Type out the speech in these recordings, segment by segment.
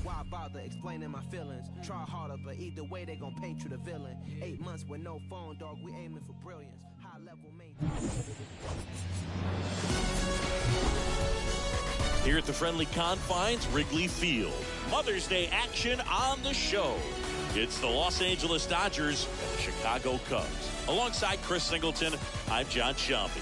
why bother explaining my feelings? Try harder, but either way they gon' paint you the villain. 8 months with no phone, dog, we aiming for brilliance. High level Here at the friendly confines, Wrigley Field. Mother's Day action on the show. It's the Los Angeles Dodgers and the Chicago Cubs. Alongside Chris Singleton, I'm John Sciambi.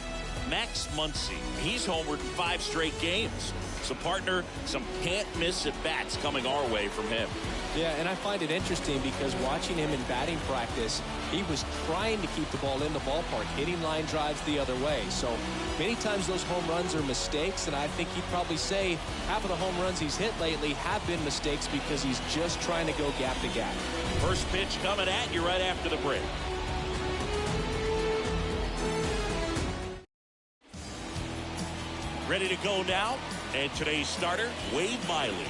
Max Muncy, he's homered in 5 straight games. So, partner, some can't-miss at-bats coming our way from him. Yeah, and I find it interesting because watching him in batting practice, he was trying to keep the ball in the ballpark, hitting line drives the other way. So many times those home runs are mistakes, and I think he'd probably say half of the home runs he's hit lately have been mistakes because he's just trying to go gap to gap. First pitch coming at you right after the break. Ready to go now, and today's starter, Wade Miley.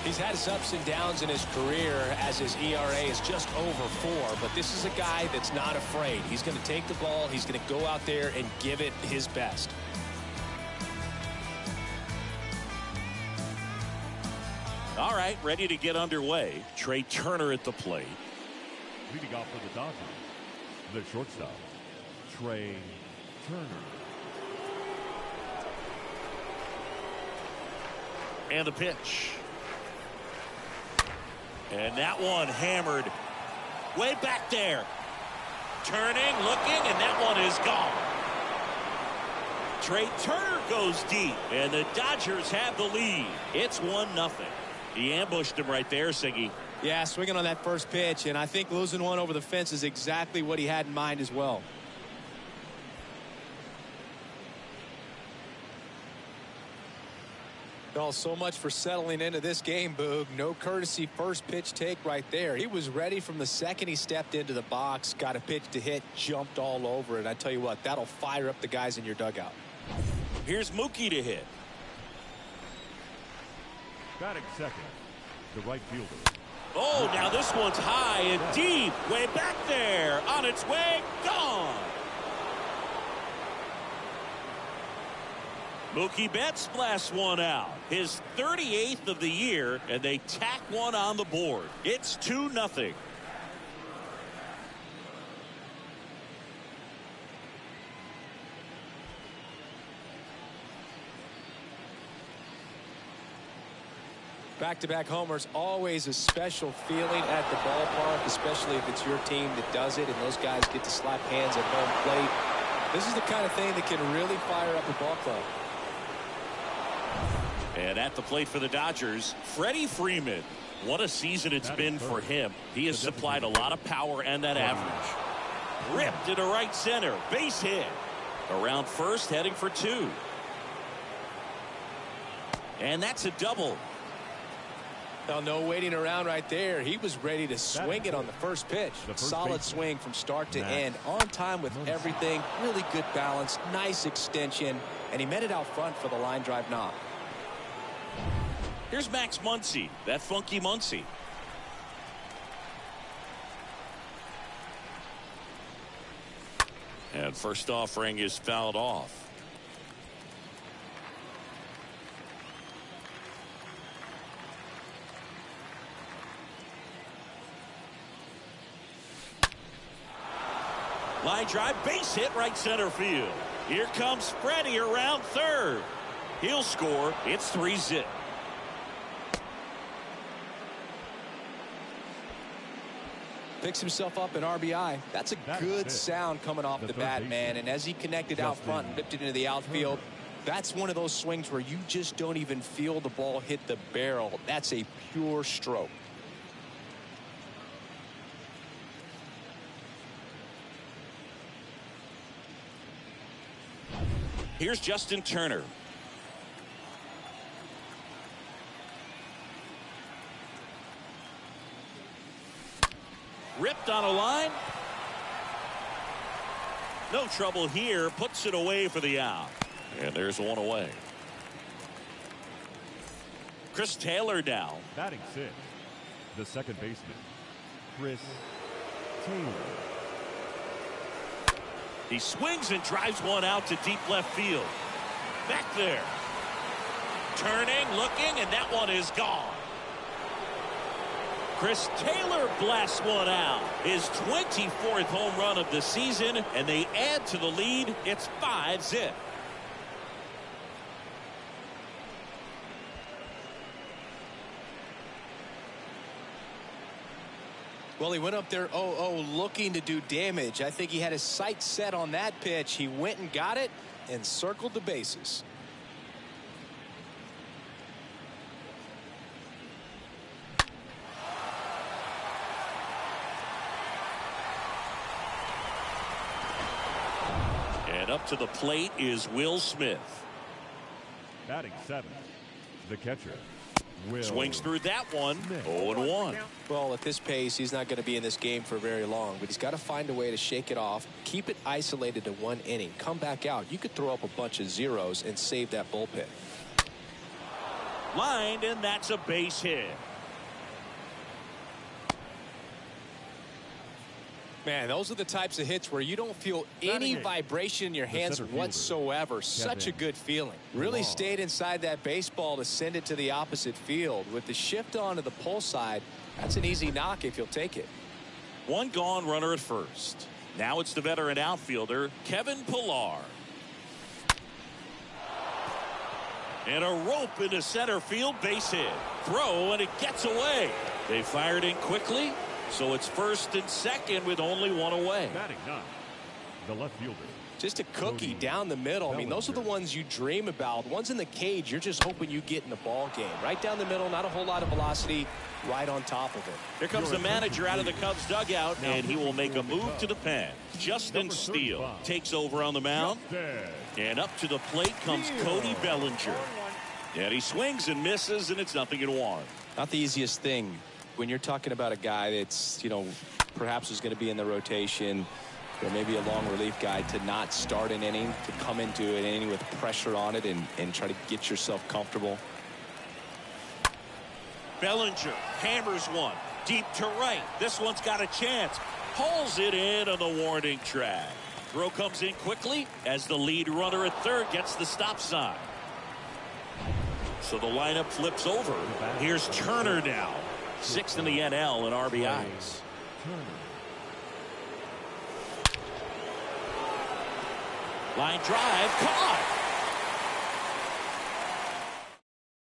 He's had his ups and downs in his career as his ERA is just over 4, but this is a guy that's not afraid. He's going to take the ball, he's going to go out there and give it his best. All right, ready to get underway. Trey Turner at the plate. Leading off for the Dodgers, the shortstop, Trey Turner. And the pitch. And that one hammered way back there. Turning, looking, and that one is gone. Trey Turner goes deep, and the Dodgers have the lead. It's 1-0. He ambushed him right there, Siggy. Yeah, swinging on that first pitch, and I think losing one over the fence is exactly what he had in mind as well. Oh, so much for settling into this game, Boog. No courtesy first pitch take right there. He was ready from the second he stepped into the box, got a pitch to hit, jumped all over it. I tell you what, that'll fire up the guys in your dugout. Here's Mookie to hit. Batting second, the right fielder. Oh, now this one's high and deep, way back there, on its way, gone. Mookie Betts blasts one out, his 38th of the year, and they tack one on the board. It's 2-0. Back-to-back homers, always a special feeling at the ballpark, especially if it's your team that does it and those guys get to slap hands at home plate. This is the kind of thing that can really fire up a ball club. And at the plate for the Dodgers, Freddie Freeman. What a season it's been for him. He has supplied a lot of power and that average. Ripped into right center. Base hit. Around first, heading for 2. And that's a double. Well, no waiting around right there. He was ready to swing it on the first pitch. Solid swing from start to end. On time with everything. Really good balance. Nice extension. And he met it out front for the line drive knock. Here's Max Muncy, that funky Muncy. And first offering is fouled off. Line drive, base hit, right center field. Here comes Freddie around third. He'll score. It's 3-0. Picks himself up an RBI. That's a good sound coming off the bat, man. And as he connected out front and ripped it into the outfield, that's one of those swings where you just don't even feel the ball hit the barrel. That's a pure stroke. Here's Justin Turner. Ripped on a line. No trouble here. Puts it away for the out. And there's one away. Chris Taylor now. Batting 6, the second baseman, Chris Taylor. He swings and drives one out to deep left field. Back there. Turning, looking, and that one is gone. Chris Taylor blasts one out. His 24th home run of the season, and they add to the lead. It's 5-zip. Well, he went up there 0-0 looking to do damage. I think he had his sights set on that pitch. He went and got it and circled the bases. And up to the plate is Will Smith. Batting 7th, the catcher. Will Swings through that one. 0-1. Well, at this pace, he's not going to be in this game for very long, but he's got to find a way to shake it off, keep it isolated to one inning, come back out. You could throw up a bunch of zeros and save that bullpen. Lined, and that's a base hit. Man, those are the types of hits where you don't feel any vibration in your hands whatsoever. Such a good feeling. Really stayed inside that baseball to send it to the opposite field. With the shift on to the pull side, that's an easy knock if you'll take it. One gone, runner at first. Now it's the veteran outfielder, Kevin Pillar. And a rope into center field, base hit. Throw, and it gets away. They fired in quickly. So it's first and second with only one away. Batting 9, the left fielder. Just a cookie down the middle. I mean, those are the ones you dream about. Ones in the cage, you're just hoping you get in the ball game. Right down the middle, not a whole lot of velocity, right on top of it. Here comes the manager out of the Cubs dugout, and he will make a move to the pen. Justin Steele takes over on the mound. And up to the plate comes Cody Bellinger. And he swings and misses, and it's 0-1. Not the easiest thing when you're talking about a guy that's, perhaps is going to be in the rotation, or maybe a long relief guy, to not start an inning, to come into an inning with pressure on it and try to get yourself comfortable. Bellinger hammers one deep to right. This one's got a chance. Pulls it in on the warning track. Throw comes in quickly as the lead runner at third gets the stop sign. So the lineup flips over. Here's Turner now. 6th in the NL in RBIs. Line drive, caught.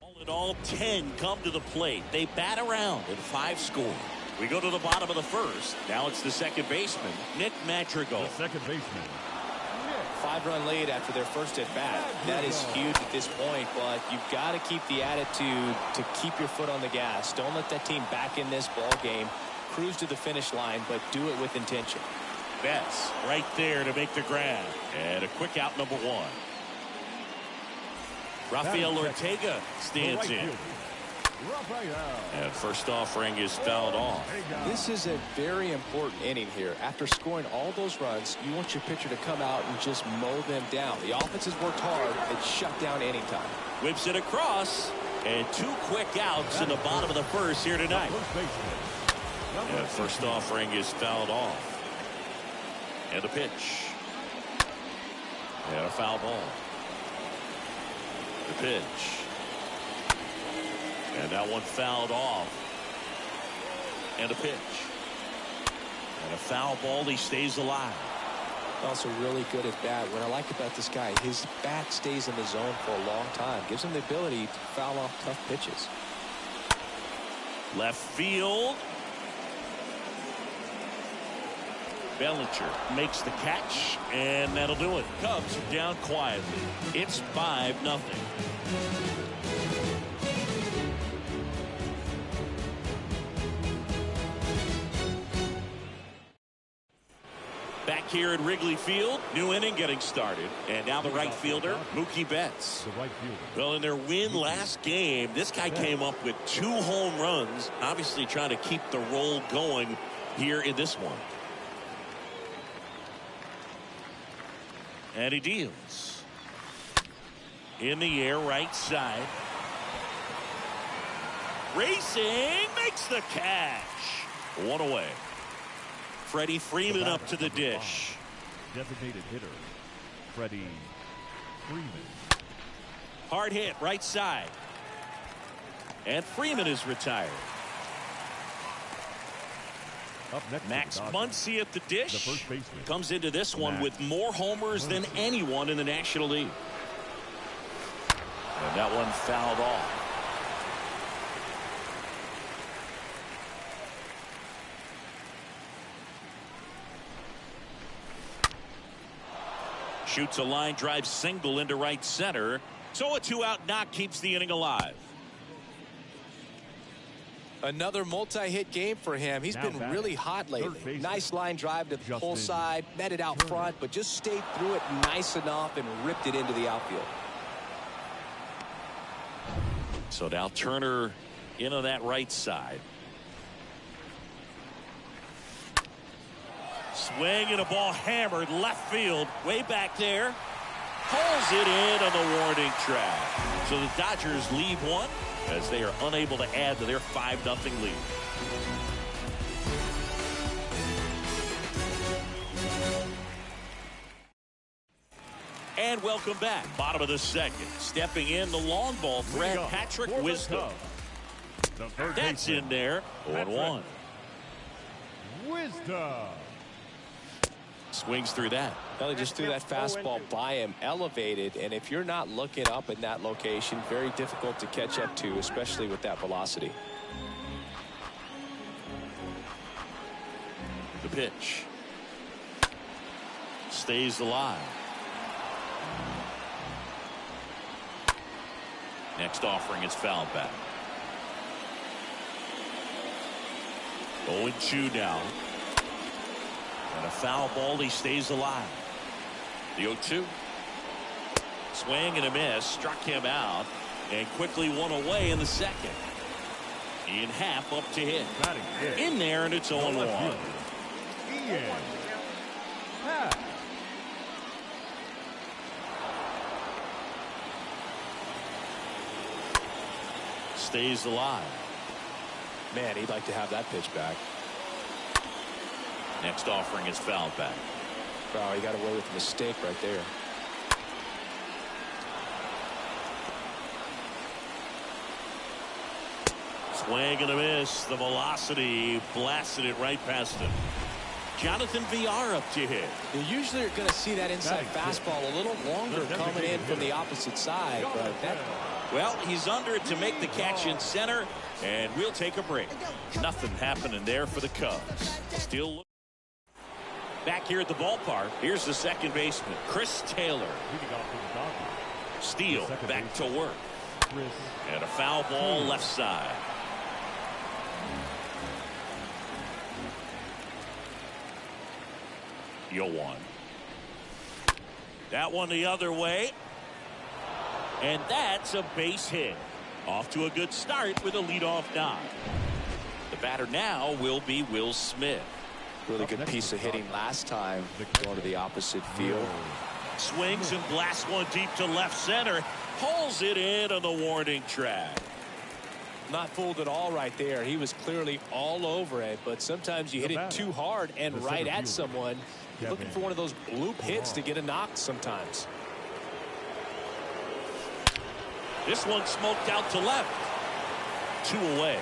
All in all, 10 come to the plate. They bat around and 5 score. We go to the bottom of the first. Now it's the second baseman, Nick Madrigal. The second baseman. 5-run lead after their first at bat. That is huge at this point, but you've got to keep the attitude to keep your foot on the gas. Don't let that team back in this ball game. Cruise to the finish line, but do it with intention. Betts right there to make the grab. And a quick out, number 1. Rafael Ortega stands in. And first offering is fouled off. This is a very important inning here. After scoring all those runs, you want your pitcher to come out and just mow them down. The offense has worked hard and shut down any time. Whips it across, and 2 quick outs in the bottom of the first here tonight. And first offering is fouled off. And a pitch. And a foul ball. The pitch. And that one fouled off. And a pitch. And a foul ball. He stays alive. Also really good at bat. What I like about this guy, his bat stays in the zone for a long time. Gives him the ability to foul off tough pitches. Left field. Bellinger makes the catch, and that'll do it. Cubs are down quietly. It's 5-0. Back here at Wrigley Field, new inning getting started. And now the right fielder, Mookie Betts. The right fielder. Well, in their win last game, this guy came up with 2 home runs, obviously trying to keep the roll going here in this one. And he deals. In the air, right side. Racing, makes the catch. 1 away. Freddie Freeman up to the dish. Designated hitter, Freddie Freeman. Hard hit, right side. And Freeman is retired. Up next, Max Muncy at the the dish. first baseman. Comes into this one Max with more homers than anyone in the National League. And that one fouled off. Shoots a line drive single into right center. So a 2-out knock keeps the inning alive. Another multi-hit game for him. He's been really hot lately. Nice line drive to the pull side, met it out front, but just stayed through it nice enough and ripped it into the outfield. So now Turner into that right side. Swing and a ball hammered left field, way back there. Pulls it in on the warning track. So the Dodgers lead one as they are unable to add to their 5-0 lead. And welcome back. Bottom of the second. Stepping in the long ball threat, Patrick Wisdom. That's in there. 1-1. Wisdom. Swings through that. Well, he just threw that fastball by him, elevated, and if you're not looking up in that location, very difficult to catch up to, especially with that velocity. The pitch. Stays alive. Next offering is fouled back. 0-2 now. And a foul ball, he stays alive. The 0-2. Swing and a miss, struck him out, and quickly one away in the second. In half up to hit. In there, and it's 0-1. Stays alive. Man, he'd like to have that pitch back. Next offering is fouled back. Wow, he got away with a mistake right there. Swing and a miss. The velocity blasted it right past him. Jonathan VR up to hit. You usually are going to see that inside fastball a little longer coming in from the opposite side, but that. Well, he's under it to make the catch in center, and we'll take a break. Nothing happening there for the Cubs. Still back here at the ballpark. Here's the second baseman, Chris Taylor. Steele back to work. And a foul ball left side. Yoan. That one the other way. And that's a base hit. Off to a good start with a leadoff knock. The batter now will be Will Smith. Really good piece of hitting last time, going to the opposite field. Swings and blasts one deep to left center. Pulls it in on the warning track. Not fooled at all right there. He was clearly all over it, but sometimes you hit it too hard and right at someone. You're looking for one of those bloop hits to get a knock sometimes. This one smoked out to left. 2 away.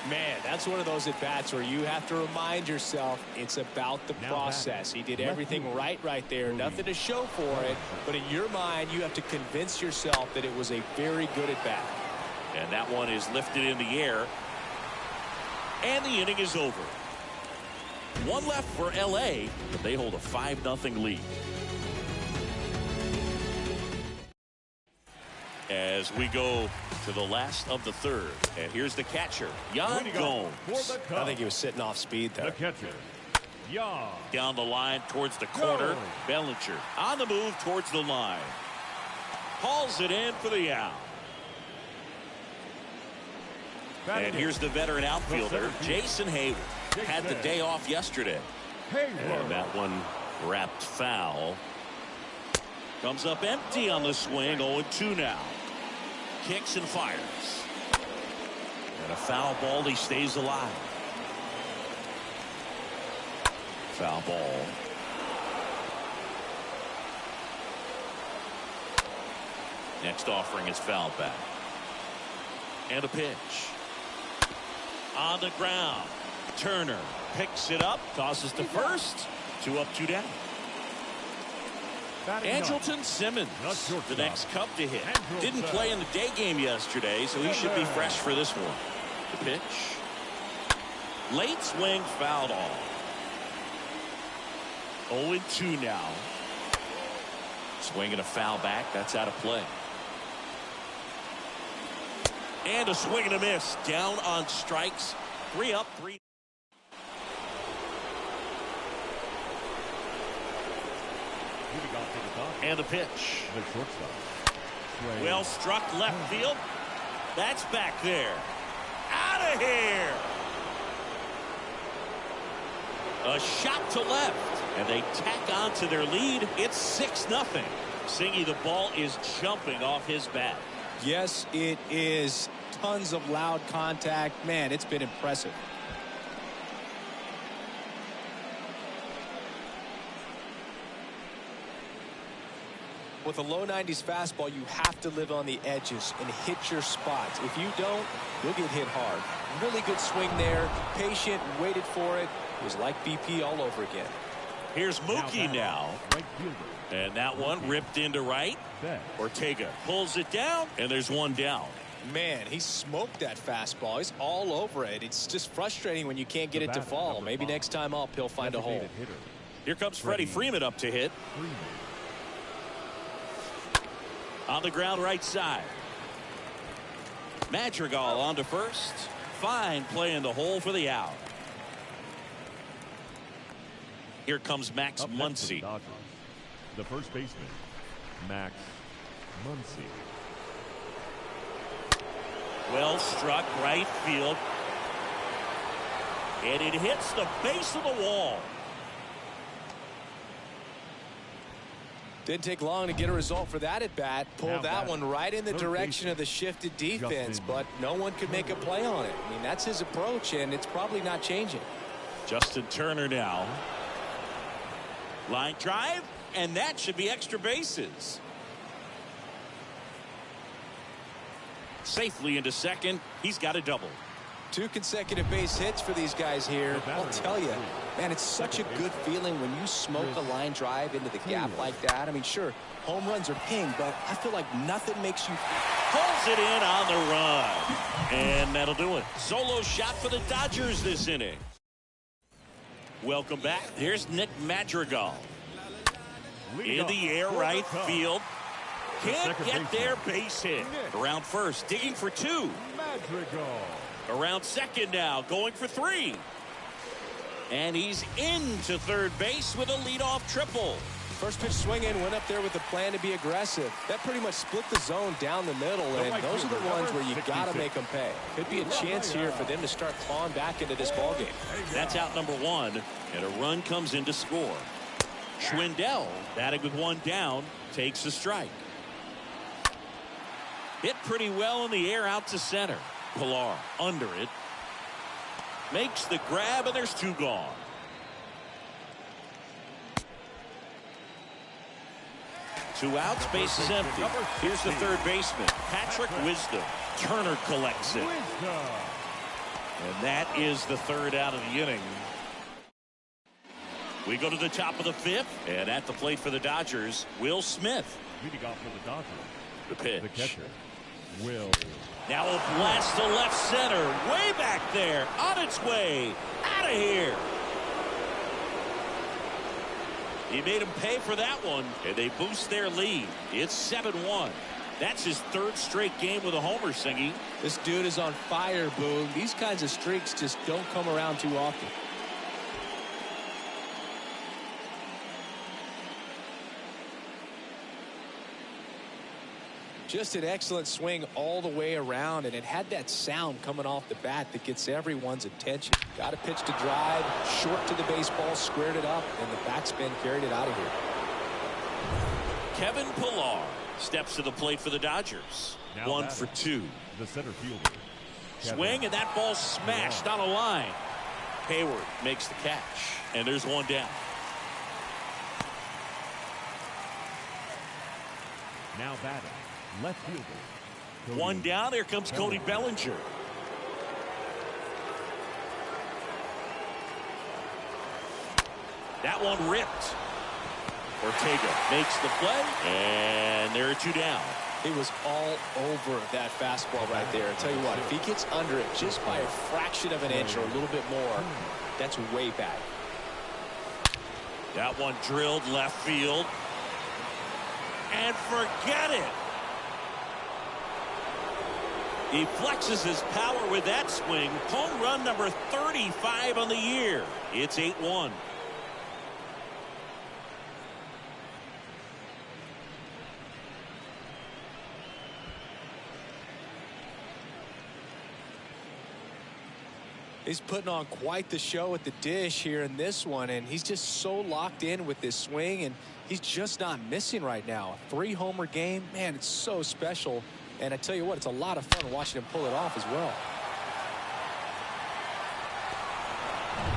Man, that's one of those at-bats where you have to remind yourself it's about the process. He did everything right there. Nothing to show for it, but in your mind, you have to convince yourself that it was a very good at-bat. And that one is lifted in the air. And the inning is over. One left for L.A., but they hold a 5-0 lead. As we go to the last of the third. And here's the catcher, Yan Gomes. I think he was sitting off speed there. The catcher, Yan. Down the line towards the corner. Bellinger on the move towards the line. Hauls it in for the out. And here's the veteran outfielder, Jason Hayward. Had the day off yesterday. And that one wrapped foul. Comes up empty on the swing. 0-2 now. Kicks and fires. And a foul ball. He stays alive. Foul ball. Next offering is fouled back. And a pitch. On the ground. Turner picks it up, tosses to first. 2 up, 2 down. Andrelton Simmons, the next Cub to hit. Didn't play in the day game yesterday, so he should be fresh for this one. The pitch. Late swing, fouled off. 0-2 now. Swing and a foul back. That's out of play. And a swing and a miss. Down on strikes. 3 up, 3. And the pitch. Well struck left field. That's back there. Out of here. A shot to left. And they tack on to their lead. It's 6-0. Singy, the ball is jumping off his bat. Yes, it is. Tons of loud contact. Man, it's been impressive. With a low 90s fastball, you have to live on the edges and hit your spots. If you don't, you'll get hit hard. Really good swing there. Patient, waited for it. It was like BP all over again. Here's Mookie now. And that one ripped into right. Ortega pulls it down, and there's one down. Man, he smoked that fastball. He's all over it. It's just frustrating when you can't get it to fall. Maybe next time up, he'll find a hole. Here comes Freddie Freeman up to hit. On the ground right side. Madrigal on to first. Fine play in the hole for the out. Here comes Max Muncy. The first baseman, Max Muncy. Well struck right field. And it hits the base of the wall. Didn't take long to get a result for that at bat. Pulled that one right in the direction of the shifted defense, but no one could make a play on it. I mean, that's his approach, and it's probably not changing. Justin Turner now. Line drive, and that should be extra bases. Safely into second. He's got a double. 2 consecutive base hits for these guys here. I'll tell you, man, it's such a good feeling when you smoke a line drive into the gap like that. I mean, sure, home runs are king, but I feel like nothing makes you... Pulls it in on the run. And that'll do it. Solo shot for the Dodgers this inning. Welcome back. Here's Nick Madrigal. In the air right field. Can't get there, base hit. Around first, digging for 2. Madrigal. Around second now, going for 3. And he's into third base with a leadoff triple. First pitch swinging, went up there with a plan to be aggressive. That pretty much split the zone down the middle, and those are the ones where you got to make them pay. Could be a chance here for them to start clawing back into this ballgame. That's out number 1, and a run comes in to score. Schwindel, batting with 1 down, takes a strike. Hit pretty well in the air out to center. Pilar under it. Makes the grab, and there's 2 gone. Two outs, base is empty. Here's the third baseman, Patrick Wisdom. Turner collects it. And that is the third out of the inning. We go to the top of the 5th, and at the plate for the Dodgers, Will Smith. Leading off for the Dodgers. The pitch. The catcher, Will. Now a blast to left center, way back there, on its way, out of here. He made him pay for that one, and they boost their lead. It's 7-1. That's his 3rd straight game with a homer, Singy. This dude is on fire, Boog. These kinds of streaks just don't come around too often. Just an excellent swing all the way around, and it had that sound coming off the bat that gets everyone's attention. Got a pitch to drive, short to the baseball, squared it up, and the backspin carried it out of here. Kevin Pilar steps to the plate for the Dodgers. Now 1 for 2. The center fielder. Swing, and that ball smashed on a line. Hayward makes the catch, and there's 1 down. Now batting. Left fielder. 1 down. Here comes Cody Bellinger. That one ripped. Ortega makes the play, and there are 2 down. He was all over that fastball right there. I tell you what, if he gets under it just by a fraction of an inch or a little bit more, that's way back. That one drilled left field. And forget it. He flexes his power with that swing. Home run number 35 on the year. It's 8-1. He's putting on quite the show at the dish here in this one, and he's just so locked in with this swing, and he's just not missing right now. A 3-homer game, man, it's so special. And I tell you what, it's a lot of fun watching him pull it off as well.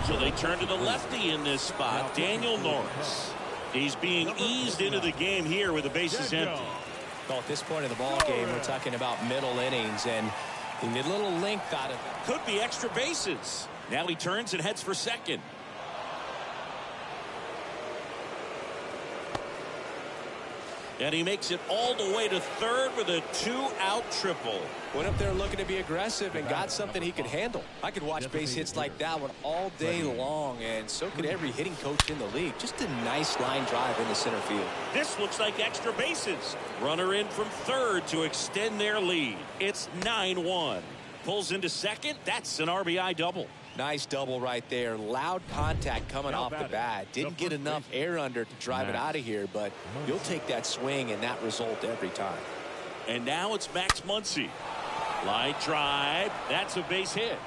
So they turn to the lefty in this spot, Daniel Norris. He's being eased into the game here with the bases empty. Well, at this point in the ball game, we're talking about middle innings, and he need a little length out of it. Could be extra bases. Now he turns and heads for second. And he makes it all the way to third with a 2-out triple. Went up there looking to be aggressive and got something he could handle. I could watch base hits like that one all day long, and so could every hitting coach in the league. Just a nice line drive in the center field. This looks like extra bases. Runner in from third to extend their lead. It's 9-1. Pulls into second. That's an RBI double. Nice double right there. Loud contact coming off the bat. Didn't get enough air under to drive it out of here, but you'll take that swing and that result every time. And now it's Max Muncy. Line drive. That's a base hit.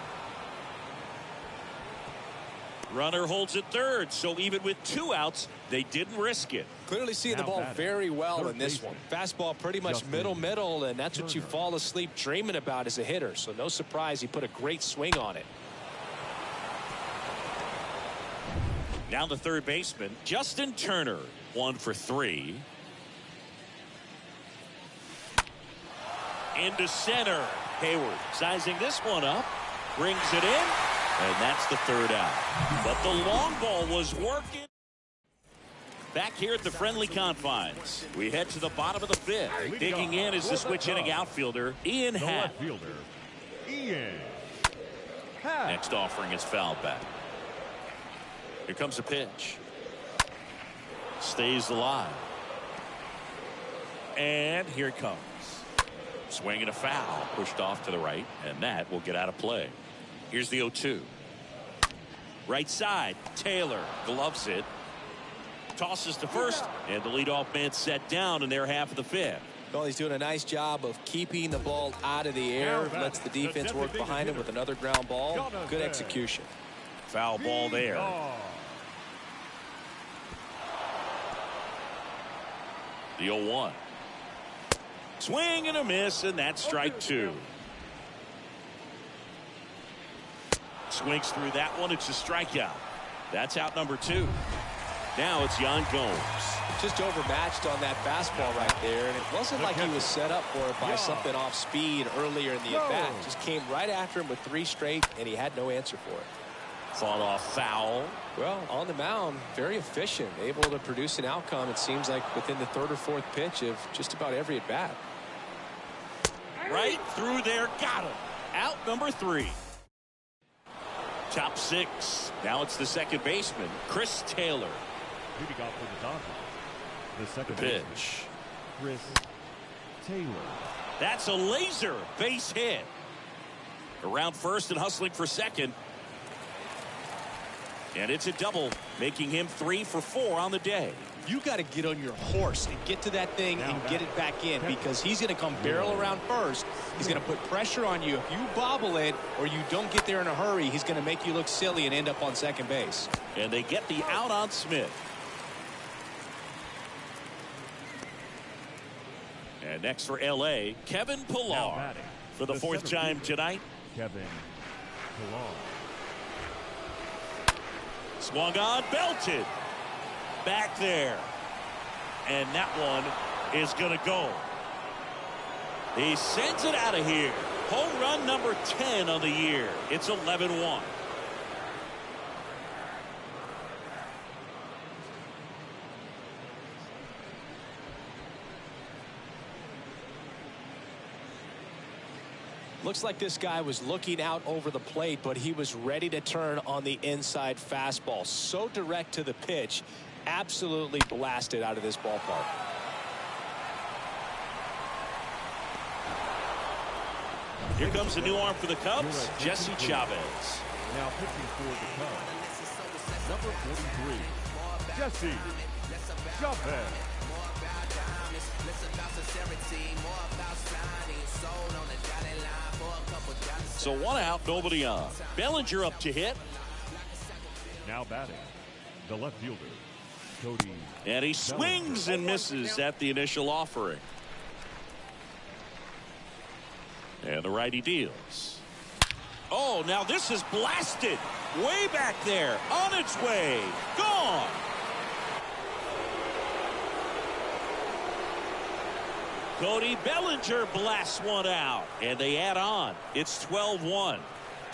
Runner holds at third, so even with 2 outs, they didn't risk it. Clearly seeing the ball very well in this one. Fastball pretty much middle, and that's what you fall asleep dreaming about as a hitter. So no surprise he put a great swing on it. Now the third baseman, Justin Turner, 1 for 3. Into center. Hayward sizing this one up, brings it in, and that's the 3rd out. But the long ball was working. Back here at the friendly confines, we head to the bottom of the 5th. Digging in is the switch hitting outfielder, Ian Happ. Next offering is fouled back. Here comes a pitch. Stays alive. And here it comes. Swing and a foul. Pushed off to the right, and that will get out of play. Here's the 0-2. Right side. Taylor gloves it. Tosses to first, and the leadoff man set down in their half of the 5th. Well, he's doing a nice job of keeping the ball out of the air. Lets the defense work behind him with another ground ball. Good execution. Foul ball there. The 0-1. Swing and a miss, and that's strike 2. Swings through that one. It's a strikeout. That's out number 2. Now it's Yan Gomes. Just overmatched on that fastball right there, and it wasn't like he was set up for it by something off speed earlier in the at-bat. Just came right after him with 3 straight, and he had no answer for it. Fought off foul. Well, on the mound, very efficient, able to produce an outcome, it seems like, within the 3rd or 4th pitch of just about every at-bat. Right through there, got him. Out number 3. Top 6. Now it's the second baseman, Chris Taylor. Leading off for the Dodgers, the second pitch. Chris Taylor. That's a laser base hit. Around first and hustling for second. And it's a double, making him 3 for 4 on the day. You got to get on your horse and get to that thing and get it back in, because he's going to come barrel around first. He's going to put pressure on you. If you bobble it or you don't get there in a hurry, he's going to make you look silly and end up on second base. And they get the out on Smith. And next for L.A., Kevin Pillar for the 4th time tonight. Kevin Pillar. Swung on, belted. Back there. And that one is going to go. He sends it out of here. Home run number 10 on the year. It's 11-1. Looks like this guy was looking out over the plate, but he was ready to turn on the inside fastball. So direct to the pitch, absolutely blasted out of this ballpark. Here comes a new arm for the Cubs, Jesse Chavez. Now pitching for the Cubs, number 43, Jesse Chavez. So 1 out, nobody on. Bellinger up to hit. Now batting, the left fielder, Cody. And he swings and misses at the initial offering. And the righty deals. Oh, now this is blasted. Way back there. On its way. Gone. Cody Bellinger blasts one out. And they add on. It's 12-1.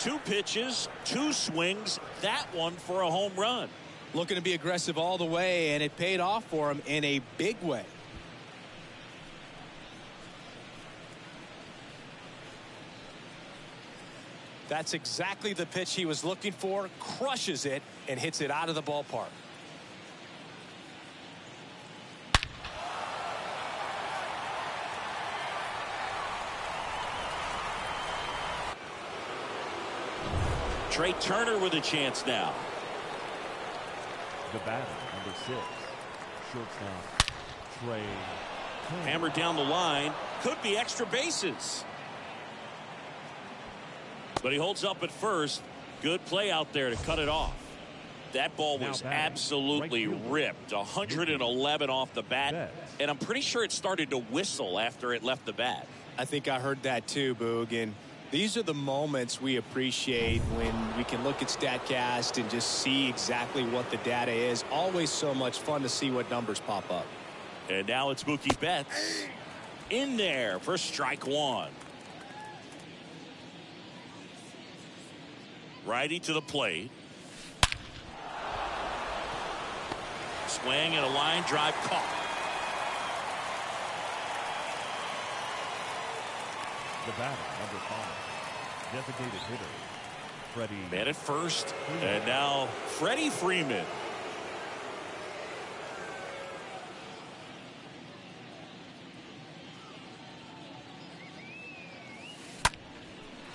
2 pitches, 2 swings. That one for a home run. Looking to be aggressive all the way, and it paid off for him in a big way. That's exactly the pitch he was looking for. Crushes it and hits it out of the ballpark. Trey Turner with a chance now. The batter, number 6, shortstop, Trey Turner. Hammered down the line. Could be extra bases. But he holds up at first. Good play out there to cut it off. That ball was absolutely ripped. 111 off the bat. And I'm pretty sure it started to whistle after it left the bat. I think I heard that too, Boog. And these are the moments we appreciate when we can look at StatCast and just see exactly what the data is. Always so much fun to see what numbers pop up. And now it's Mookie Betts in there for strike 1. Righty to the plate. Swing and a line drive caught. The batter, number 5, designated hitter, Freddie. Man at first, and now Freddie Freeman.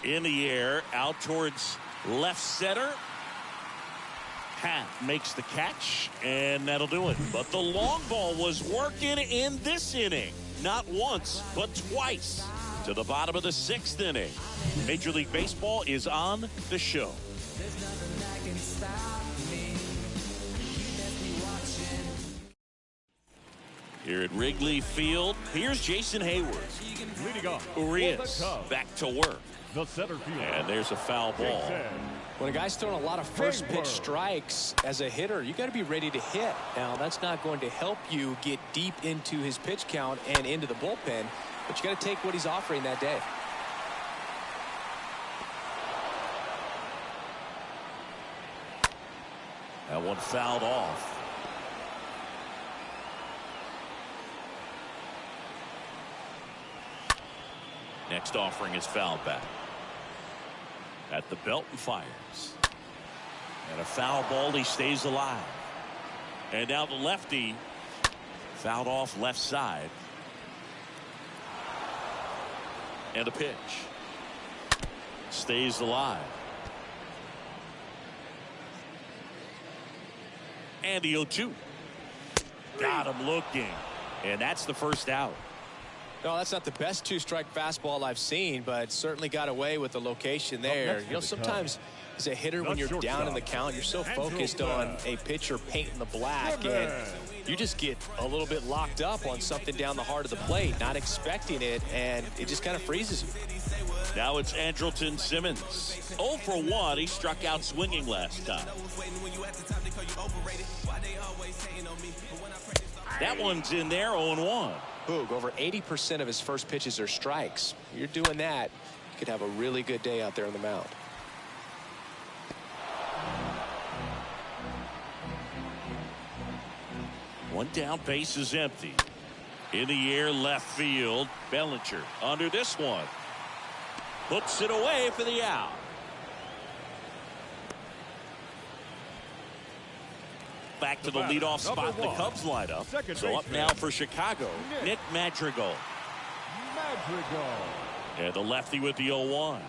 In the air, out towards left center. Pat makes the catch, and that'll do it. But the long ball was working in this inning. Not once, but twice. To the bottom of the 6th inning. Major League Baseball is on the show. Here at Wrigley Field, here's Jason Hayward. Leading off, Urias back to work. the center field. And there's a foul ball. When a guy's throwing a lot of first pitch strikes as a hitter, you got to be ready to hit. Now, that's not going to help you get deep into his pitch count and into the bullpen, but you got to take what he's offering that day. That one fouled off. Next offering is fouled back. At the belt and fires. And a foul ball, he stays alive. And now the lefty fouled off left side. And a pitch. Stays alive. And the 0-2. Got him looking. And that's the first out. No, that's not the best two-strike fastball I've seen, but certainly got away with the location there. You know, sometimes as a hitter, when you're down in the count, you're so focused on a pitcher painting the black, and you just get a little bit locked up on something down the heart of the plate, not expecting it, and it just kind of freezes you. Now it's Andrelton Simmons. 0 for 1. He struck out swinging last time. That one's in there, 0-1. Boog, over 80% of his first pitches are strikes. You're doing that, you could have a really good day out there on the mound. One down, base is empty. In the air, left field. Bellinger under this one. Puts it away for the out. Back to the leadoff spot in the Cubs lineup. So up now for Chicago, Nick Madrigal. And the lefty with the 0-1.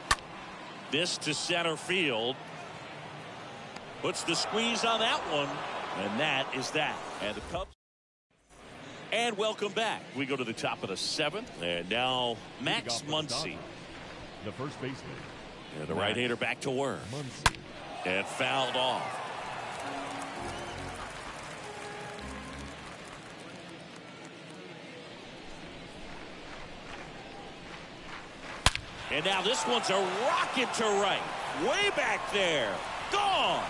This to center field. Puts the squeeze on that one. And that is that. And the Cubs. And welcome back. We go to the top of the 7th. And now Max Muncy, the first baseman. And the right-hander back to work. And fouled off. And now this one's a rocket to right. Way back there. Gone.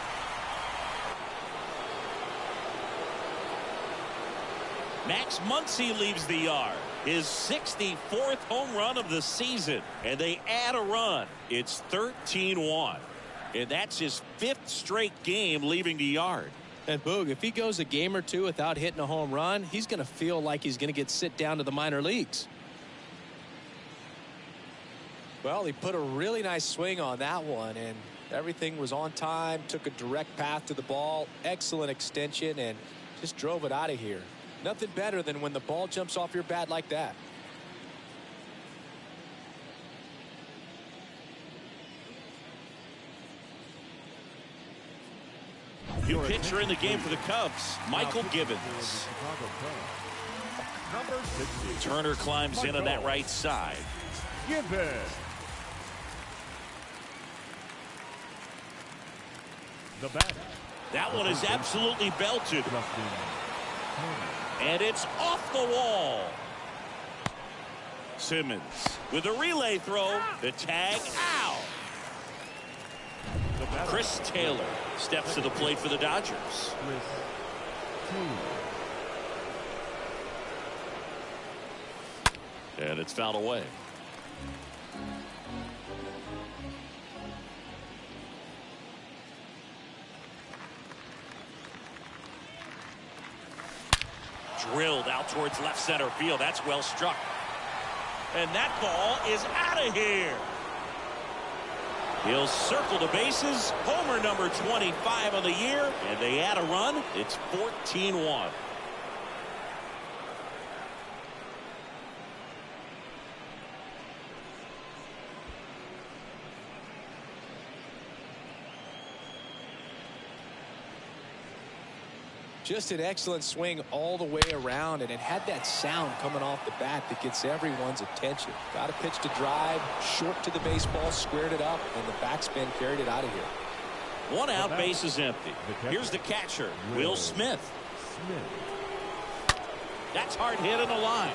Max Muncy leaves the yard. His 64th home run of the season. And they add a run. It's 13-1. And that's his 5th straight game leaving the yard. And Boog, if he goes a game or two without hitting a home run, he's going to feel like he's going to get sent down to the minor leagues. Well, he put a really nice swing on that one, and everything was on time, took a direct path to the ball, excellent extension, and just drove it out of here. Nothing better than when the ball jumps off your bat like that. New pitcher in the game for the Cubs, Michael Gibbons. Turner climbs in on that right side. Gibbons. The batter. That one is absolutely belted. And it's off the wall. Simmons with a relay throw. The tag out. Chris Taylor steps to the plate for the Dodgers. And it's fouled away. Drilled out towards left center field. That's well struck. And that ball is out of here. He'll circle the bases. Homer number 25 of the year. And they add a run. It's 14-1. Just an excellent swing all the way around, and it had that sound coming off the bat that gets everyone's attention. Got a pitch to drive, short to the baseball, squared it up, and the backspin carried it out of here. One out, base is empty. Here's the catcher, Will Smith. That's hard hit in the line.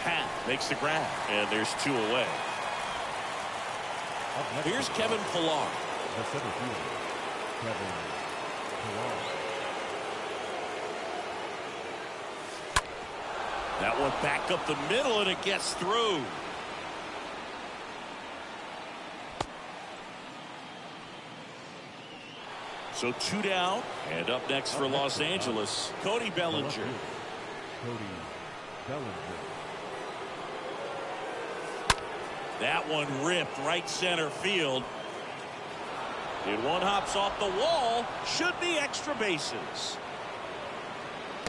Pat makes the grab, and there's 2 away. Here's Kevin Pillar. That one back up the middle, and it gets through. So 2 down, and up next for Los Angeles, Cody Bellinger. That one ripped right center field. And one hops off the wall. Should be extra bases.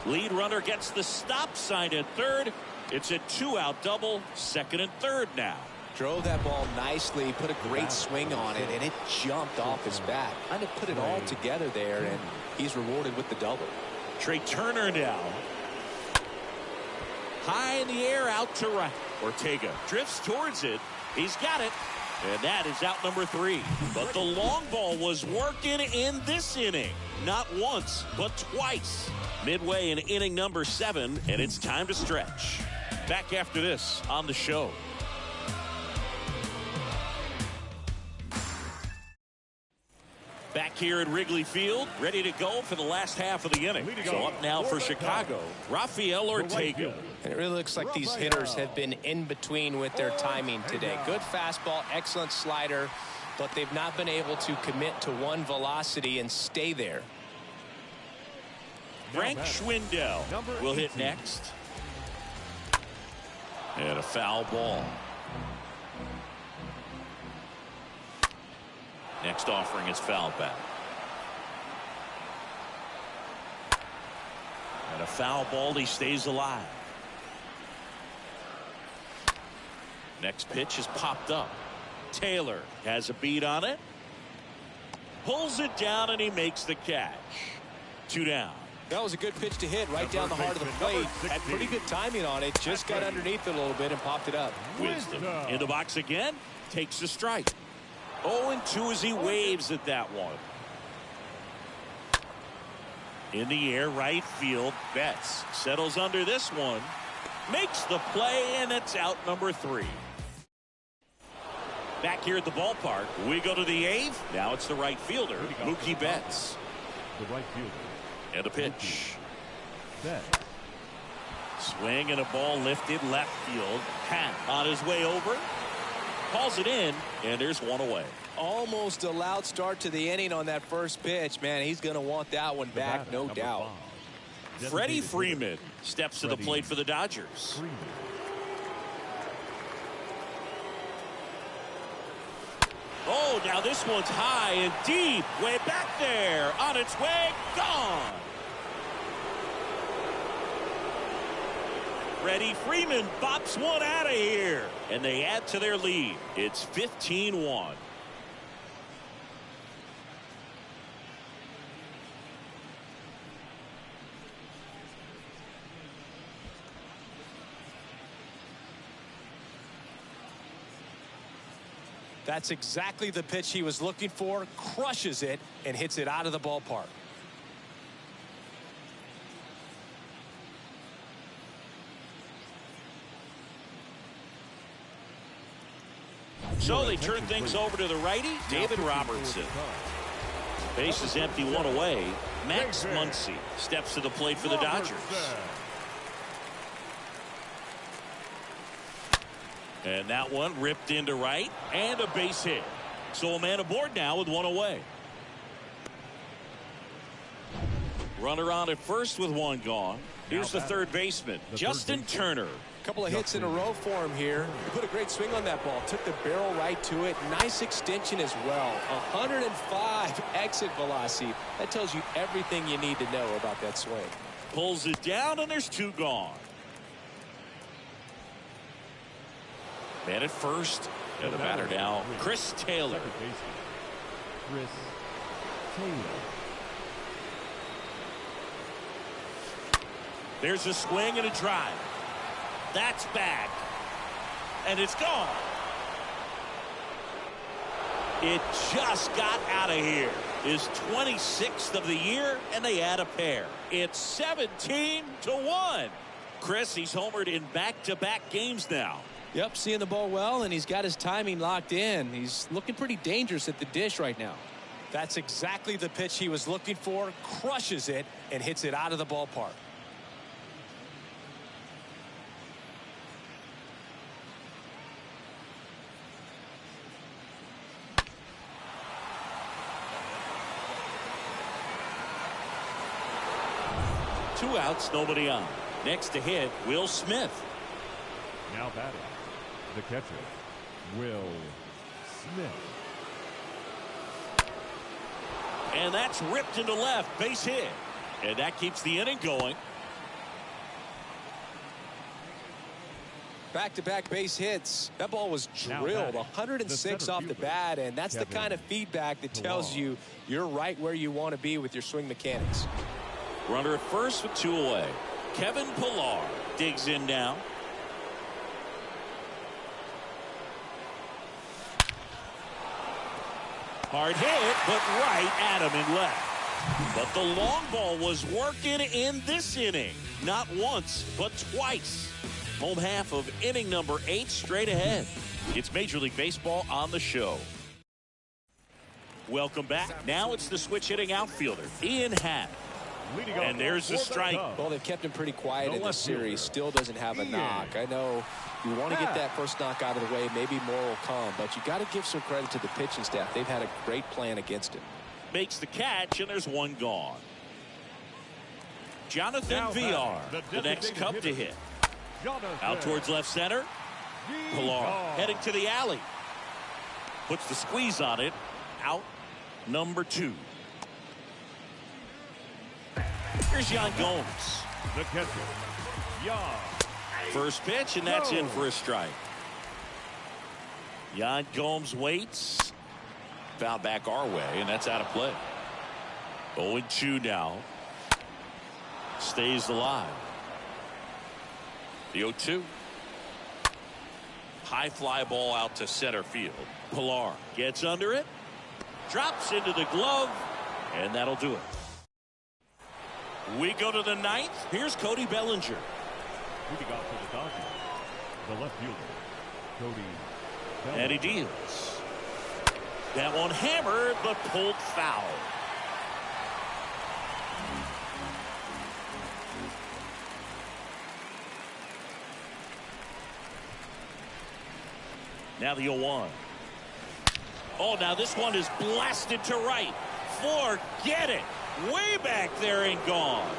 Lead runner gets the stop sign at third. It's a 2-out double, second and third now. Drove that ball nicely, put a great swing on it, and it jumped off his bat. Kind of put it all together there, and he's rewarded with the double. Trey Turner now. High in the air, out to right. Ortega drifts towards it. He's got it. And that is out number 3. But the long ball was working in this inning. Not once, but twice. Midway in inning number 7, and it's time to stretch. Back after this on the show. Back here at Wrigley Field, ready to go for the last half of the inning. So up now for Chicago, Rafael Ortega. And it really looks like these hitters have been in between with their timing today. Good fastball, excellent slider, but they've not been able to commit to one velocity and stay there. Frank Schwindel will hit next. And a foul ball. Next offering is foul back. And a foul ball, he stays alive. Next pitch is popped up. Taylor has a beat on it. Pulls it down and he makes the catch. 2 down. That was a good pitch to hit right down the heart of the plate. Had pretty good timing on it. Just got underneath it a little bit and popped it up. Wisdom in the box again. Takes the strike. 0-2 as he waves at that one. In the air, right field. Betts settles under this one. Makes the play, and it's out number 3. Back here at the ballpark, we go to the 8th. Now it's the right fielder, Mookie Betts. The right fielder. And a pitch. Betts. Swing and a ball lifted left field. Hat on his way over. Calls it in, and there's one away. Almost a loud start to the inning on that first pitch. Man, he's going to want that one back, no doubt. Freddie Freeman steps to the plate for the Dodgers. Oh, now this one's high and deep. Way back there. On its way. Gone. Freddie Freeman bops one out of here. And they add to their lead. It's 15-1. That's exactly the pitch he was looking for. Crushes it and hits it out of the ballpark. So they turn things over to the righty, David Robertson. Base is empty, one away. Max Muncy steps to the plate for the Dodgers. And that one ripped into right and a base hit. So a man aboard now with one away. Runner on at first with one gone. Here's the third baseman, Justin Turner. A couple of hits in a row for him here. He put a great swing on that ball. Took the barrel right to it. Nice extension as well. 105 exit velocity. That tells you everything you need to know about that swing. Pulls it down and there's 2 gone. Man at first. And the batter now, Chris Taylor. Chris Taylor. There's a swing and a drive. That's back. And it's gone. It just got out of here. His 26th of the year, and they add a pair. It's 17-1. Chris, he's homered in back-to-back games now. Yep, seeing the ball well, and he's got his timing locked in. He's looking pretty dangerous at the dish right now. That's exactly the pitch he was looking for. Crushes it and hits it out of the ballpark. Two outs, nobody on. Next to hit, Will Smith. Now batting, the catcher, Will Smith. And that's ripped into left, base hit. And that keeps the inning going. Back-to-back base hits. That ball was drilled 106 off the bat, and that's the kind of feedback that tells you you're right where you want to be with your swing mechanics. Runner at first with 2 away. Kevin Pillar digs in now. Hard hit, but right at him and left. But the long ball was working in this inning. Not once, but twice. Home half of inning number 8 straight ahead. It's Major League Baseball on the show. Welcome back. Now it's the switch hitting outfielder, Ian Happ. And there's the strike. Well, they've kept him pretty quiet in this series. Still doesn't have a knock. I know you want to get that first knock out of the way. Maybe more will come. But you got to give some credit to the pitching staff. They've had a great plan against him. Makes the catch, and there's one gone. Jonathan Villar, the next Cub to hit. Out towards left center. Pillar heading to the alley. Puts the squeeze on it. Out number 2. Here's Yan Gomes. The catcher, Yan. First pitch, and that's in for a strike. Yan Gomes waits. Foul back our way, and that's out of play. 0-2 now. Stays alive. The 0-2. High fly ball out to center field. Pilar gets under it. Drops into the glove, and that'll do it. We go to the 9th. Here's Cody Bellinger. Leading off for the Dodgers, the left fielder, Cody Bellinger. And he deals. That one hammered, but pulled foul. Now the 0-1. Oh, now this one is blasted to right. Forget it. Way back there and gone.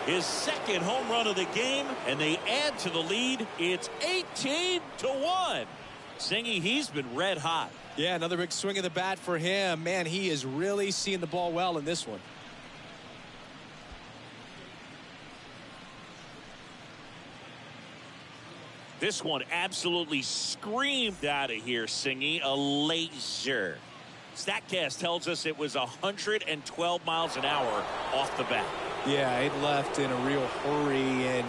His second home run of the game, and they add to the lead. It's 18-1. Singy, he's been red hot. Yeah, another big swing of the bat for him. Man, he is really seeing the ball well in this one. This one absolutely screamed out of here, Singy. A laser. StatCast tells us it was 112 miles an hour off the bat. Yeah, it left in a real hurry and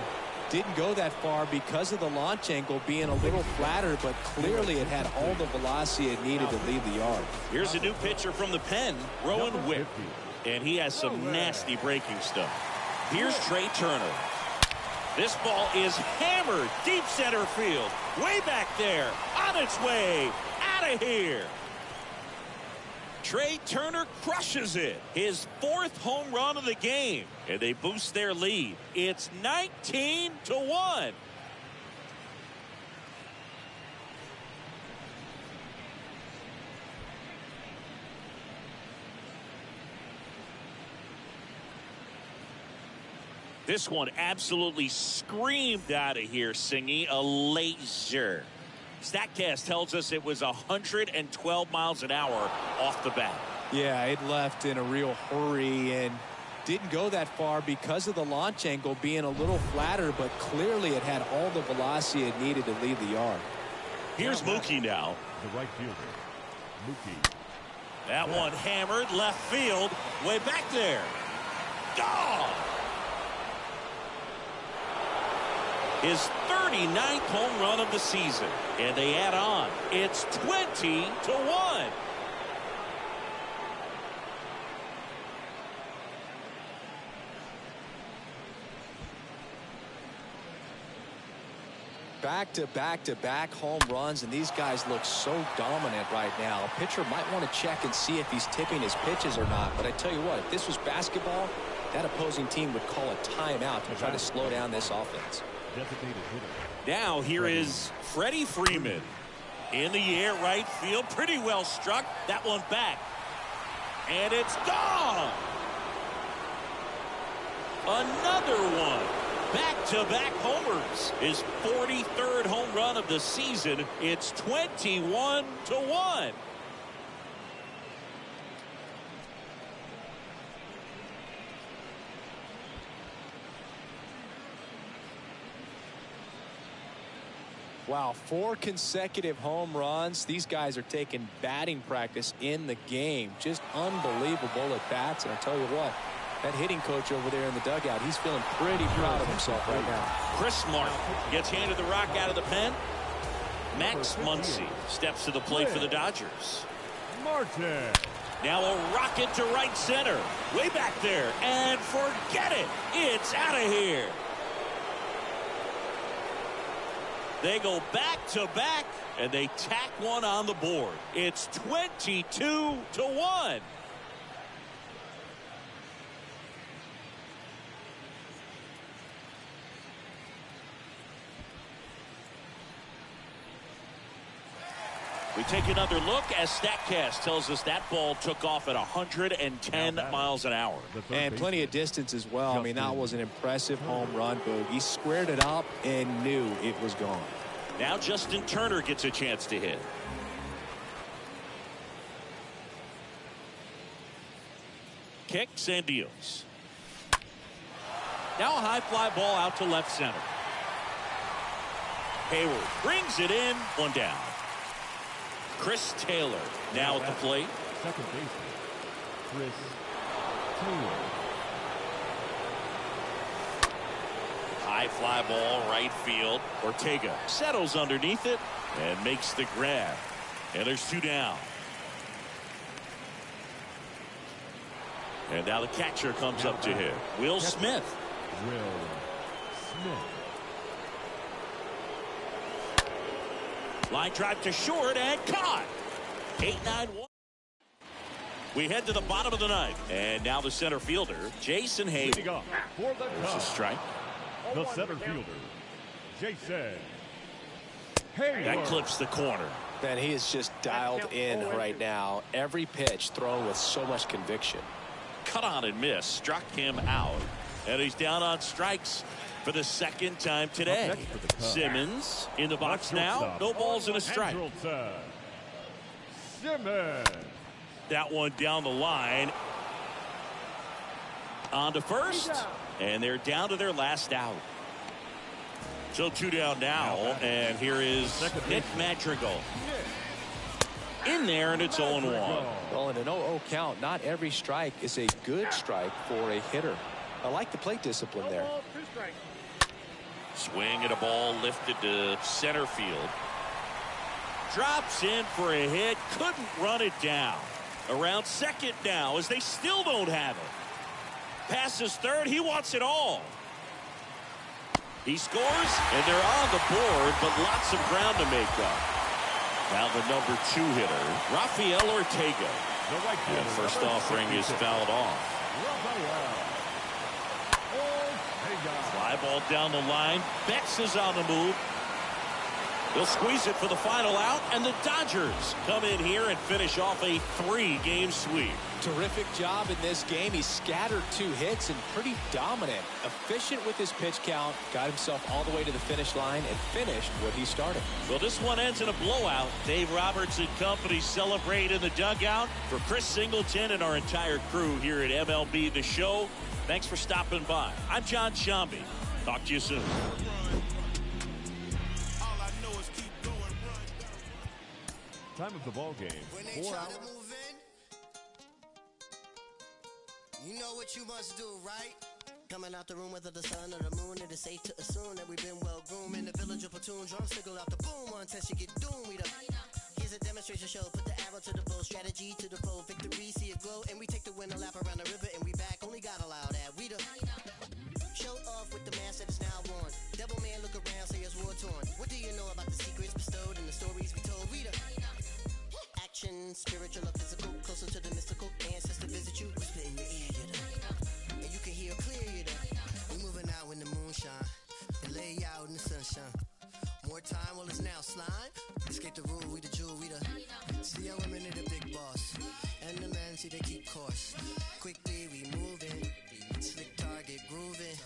didn't go that far because of the launch angle being a little flatter, but clearly it had all the velocity it needed to leave the yard. Here's a new pitcher from the pen, Rowan Wick, and he has some nasty breaking stuff. Here's Trey Turner. This ball is hammered deep center field, way back there, on its way, out of here. Trey Turner crushes it. His 4th home run of the game. And they boost their lead. It's 19-1. This one absolutely screamed out of here, Singy. A laser. StatCast tells us it was 112 miles an hour off the bat. Yeah, it left in a real hurry and didn't go that far because of the launch angle being a little flatter, but clearly it had all the velocity it needed to leave the yard. Here's Mookie now. The right fielder, Mookie. That one hammered left field, way back there. Gone! His 39th home run of the season. And they add on. It's 20-1. Back-to-back-to-back home runs, and these guys look so dominant right now. A pitcher might want to check and see if he's tipping his pitches or not. But I tell you what, if this was basketball, that opposing team would call a timeout to try to slow down this offense. Now here is Freddie Freeman in the air, right field, pretty well struck. That one back, and it's gone. Another one. Back-to-back homers. His 43rd home run of the season. It's 21-1. Wow, 4 consecutive home runs. These guys are taking batting practice in the game. Just unbelievable at bats. And I tell you what, that hitting coach over there in the dugout, he's feeling pretty proud of himself right now. Chris Martin gets handed the rock out of the pen. Max Muncy steps to the plate for the Dodgers. Martin. Now a rocket to right center. Way back there. And forget it. It's out of here. They go back-to-back, and they tack one on the board. It's 22-1. We take another look as StatCast tells us that ball took off at 110 miles an hour. And plenty of distance as well. I mean, that was an impressive home run, Boog. He squared it up and knew it was gone. Now Justin Turner gets a chance to hit. kicks and deals. Now a high fly ball out to left center. Hayward brings it in. One down. Chris Taylor now at the plate. Second baseman, Chris Taylor. High fly ball right field. Ortega settles underneath it and makes the grab. And there's 2 down. And now the catcher comes up to him. Will Smith. Will Smith. Line drive to short and caught. 8-9-1. We head to the bottom of the ninth. And now the center fielder, Jason Hayward. Leading off for the There's a Cubs, strike. the center fielder, Jason Hayward. That clips the corner. Man, he is just dialed in right now. Every pitch thrown with so much conviction. Cut on and miss. Struck him out. And he's down on strikes for the second time today. Up next for the Cubs, Simmons in the box now. shortstop, No balls and a strike. Andrelton Simmons. That one down the line. On to first. And they're down to their last out. So 2 down now. And here is Nick Madrigal. In there, and it's 0-1. Well, in an 0-0 count, not every strike is a good strike for a hitter. I like the plate discipline there. Swing at a ball lifted to center field. Drops in for a hit. Couldn't run it down. Around second now as they still don't have it. Passes third. He wants it all. He scores, and they're on the board, but lots of ground to make up. Now the number 2 hitter, Rafael Ortega. And first offering is fouled off. Fly ball down the line. Betts is on the move. They'll squeeze it for the final out, and the Dodgers come in here and finish off a 3-game sweep. Terrific job in this game. He scattered 2 hits and pretty dominant. Efficient with his pitch count. Got himself all the way to the finish line and finished what he started. Well, this one ends in a blowout. Dave Roberts and company celebrate in the dugout. For Chris Singleton and our entire crew here at MLB The Show, thanks for stopping by. I'm John Shambi. Talk to you soon. Time of the ball game. 4 hours. You know what you must do, right? Coming out the room, whether the sun or the moon, it is safe to assume that we've been well groomed in the village of platoon. Drum signal out the boom, one test you get doomed. Here's a demonstration show, put the arrow to the bow, strategy to the foe, victory, see it glow, and we take the winner lap around the river, and we back. Only God allowed that. We the show off with the mask that is now worn. Devil man, look around, say it's war torn. What do you know about the secrets bestowed and the stories we told? We the action, spiritual or physical, closer to the mystical. Ancestor visit you, whisper in your ear, you know. And you can hear clear, you know. We moving out in the moonshine, and lay out in the sunshine. More time, well it's now slime. Escape the rule, we the jewel, we the. See our women are the big boss, and the men see they keep course. Quickly we moving, slick target grooving.